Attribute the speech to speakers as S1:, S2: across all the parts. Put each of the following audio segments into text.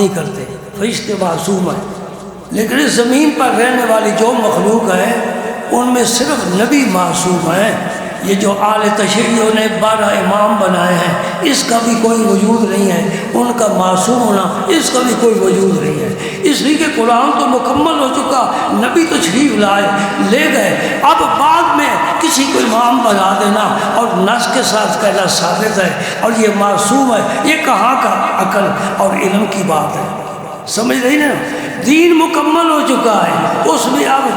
S1: نہیں کرتے، فرشتے معصوم ہیں، لیکن اس زمین پر رہنے والی جو مخلوق ہے ان میں صرف نبی معصوم ہیں۔ یہ جو آل تشیع نے 12 امام بنائے ہیں اس کا بھی کوئی وجود نہیں ہے، ان کا معصوم ہونا اس کا بھی کوئی وجود نہیں ہے، اس لیے کہ قرآن تو مکمل ہو چکا، نبی تو تشریف لائے لے گئے، اب بعد میں کسی کو امام بنا دینا اور نص کے ساتھ کہنا ثابت ہے اور یہ معصوم ہے، یہ کہاں کا عقل اور علم کی بات ہے؟ سمجھ رہی نا؟ دین مکمل ہو چکا ہے، اس میں اب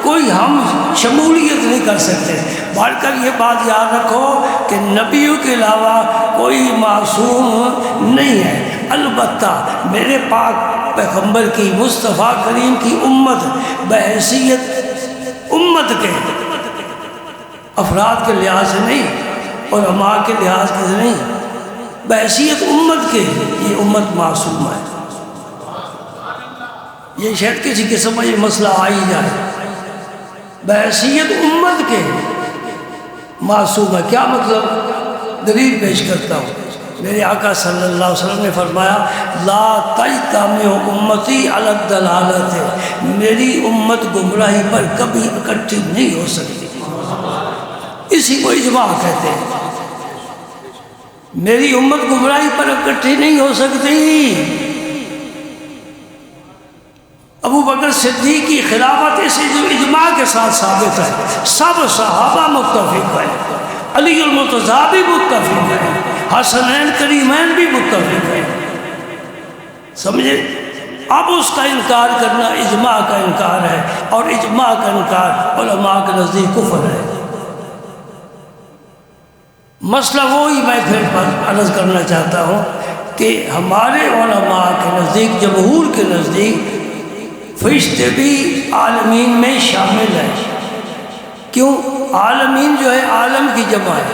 S1: کوئی ہم شمولیت نہیں کر سکتے۔ بڑھ کر یہ بات یاد رکھو کہ نبیوں کے علاوہ کوئی معصوم نہیں ہے، البتہ میرے پاک پیغمبر کی مصطفیٰ کریم کی امت بحیثیت امت کے افراد کے لحاظ سے نہیں، علماء کے لحاظ سے نہیں، بحیثیت امت کے یہ امت معصوم ہے۔ یہ شاید کسی کے سمجھ مسئلہ آ ہی جائے، بحیثیت امت کے معصوم ہے۔ کیا مطلب؟ دلیل پیش کرتا ہوں۔ میرے آقا صلی اللہ علیہ وسلم نے فرمایا لا تجتمع امتی علی الضلالۃ، میری امت گمراہی پر کبھی اکٹھی نہیں ہو سکتی، اسی کو اجماع کہتے ہیں۔ میری امت گمراہی پر اکٹھی نہیں ہو سکتی۔ ابو بکر صدیق کی خلافت اس اجماع کے ساتھ ثابت ہے، سب صحابہ متفق ہیں، علی المرتضیٰ بھی متفق ہیں، حسنین کریمین بھی متفق ہیں، سمجھے؟ اب اس کا انکار کرنا اجماع کا انکار ہے، اور اجماع کا انکار علماء کے نزدیک کفر ہے۔ مسئلہ وہی میں پھر عرض کرنا چاہتا ہوں کہ ہمارے علماء کے نزدیک، جمہور کے نزدیک، فرشتے بھی عالمین میں شامل ہیں۔ کیوں؟ عالمین جو ہے عالم کی جمع ہے،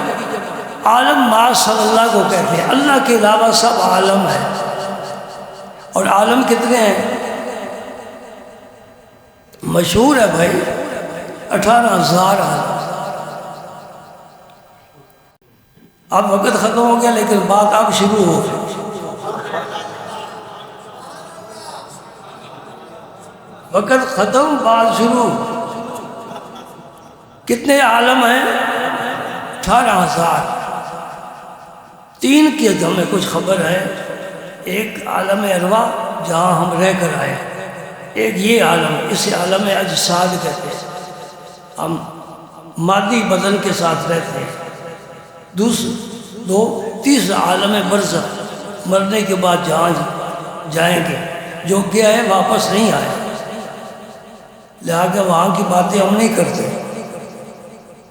S1: عالم ما صلی اللہ کو کہتے ہیں، اللہ کے علاوہ سب عالم ہے۔ اور عالم کتنے ہیں؟ مشہور ہے بھائی، 18,000 عالم۔ اب وقت ختم ہو گیا لیکن بات اب شروع ہو گئی۔ وقت ختم، بات شروع۔ کتنے عالم ہیں؟ 18,000۔ 3 کی ہمیں کچھ خبر ہے، ایک عالم ارواح جہاں ہم رہ کر آئے، ایک یہ عالم، اسے عالم اجساد کہتے ہیں، ہم مادی بدن کے ساتھ رہتے ہیں۔ تیسرا عالم برزخ، مرنے کے بعد جہاں جائیں گے، جو گیا ہے واپس نہیں آئے، لہٰذا وہاں کی باتیں ہم نہیں کرتے،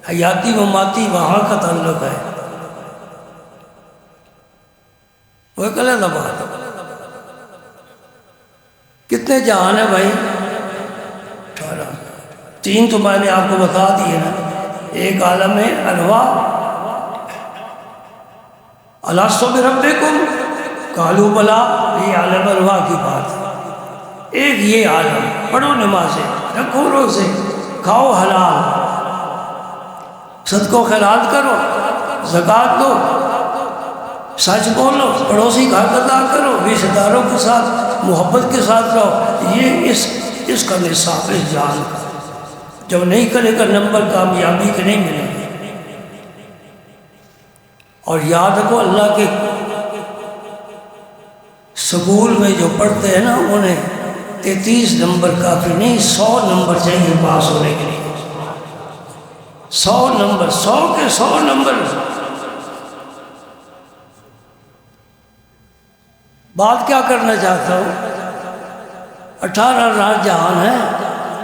S1: حیاتی مماتی وہاں کا تعلق ہے، وہ کل ہے بات۔ کتنے جہان ہیں بھائی؟ 18۔ 3 تو میں نے آپ کو بتا دیے نا، ایک عالم ارواح، الست بربکم قالوا بلی، یہ عالم ارواح کی بات ہے۔ ایک یہ عالم، پڑھو نمازیں، رکھو روزے، کھاؤ حلال، صدقہ و خیرات کرو، زکوٰۃ دو، سچ بولو، پڑوسی کا حق ادا کرو، رشتہ داروں کے ساتھ محبت کے ساتھ رہو، یہ اس کا نصاب ہے جان کا۔ جب نہیں کرے گا نمبر کامیابی کے نہیں ملے گے۔ اور یاد رکھو اللہ کے سکول میں جو پڑھتے ہیں نا، انہیں 33 نمبر کافی نہیں، 100 نمبر چاہیے پاس ہونے کے لیے۔ 100 نمبر، 100 کے 100 نمبر۔ بات کیا کرنا چاہتا ہوں، 18,000 جہان ہیں،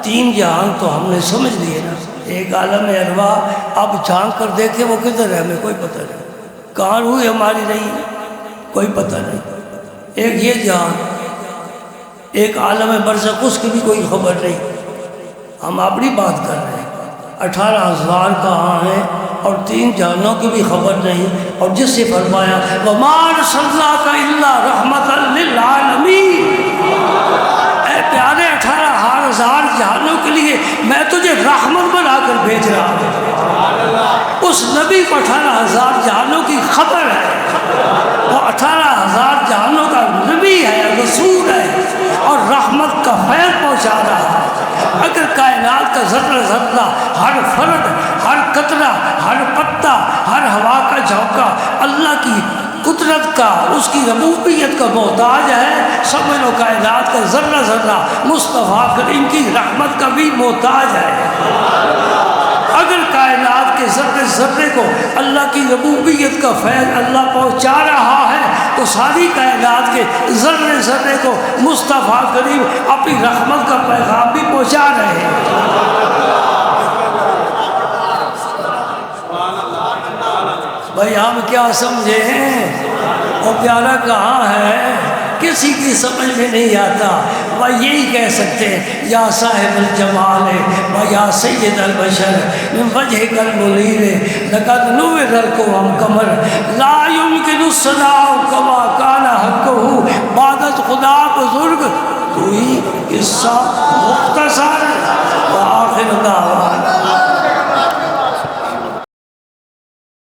S1: 3 جہان تو ہم نے سمجھ لیے نا، ایک عالم ارواح، اب جھانک کر دیکھیں وہ کدھر ہے، ہمیں کوئی پتہ نہیں، کہاں ہوئی ہماری رہی کوئی پتہ نہیں۔ ایک یہ جہان، ایک عالم برزخ، اس کی بھی کوئی خبر نہیں، ہم اپنی بات کر رہے ہیں۔ 18,000 کہاں ہیں اور 3 جہانوں کی بھی خبر نہیں، اور جس سے فرمایا وَمَا أَرْسَلْنَاكَ إِلَّا رَحْمَةً لِّلْعَالَمِينَ، اے پیارے 18,000 جہانوں کے لیے میں تجھے رحمت بنا کر بھیج رہا ہوں۔ اس نبی کو 18,000 جہانوں کی خبر ہے، وہ 18,000 جہانوں کا نبی ہے، رسول ہے، رحمت کا فیض پہنچا رہا ہے۔ اگر کائنات کا ذرہ ذرہ، ہر فرد، ہر قطرہ، ہر پتا، ہر ہوا کا جھونکا اللہ کی قدرت کا، اس کی ربوبیت کا محتاج ہے، سمجھ لو کائنات کا ذرہ ذرہ مصطفیٰ کریم کی رحمت کا بھی محتاج ہے۔ اگر کائنات کے ذرے ذرے کو اللہ کی ربوبیت کا فیض اللہ پہنچا رہا ہے تو ساری کائنات کے ذرے ذرے کو مصطفیٰ کریم اپنی رحمت کا پیغام بھی پہنچا رہے ہیں۔ بھائی ہم کیا سمجھے ہیں؟ وہ پیارا کہاں ہے؟ کسی کی سمجھ میں نہیں آتا۔ وہ یہی کہہ سکتے ہیں یا صاحب الجمال و یا سید البشر من وجهك المنیر لقد نور القوم قمر لا يمكن الصناع كما كان حقه بعد خدا بزرگ تو ہی قصہ مختصر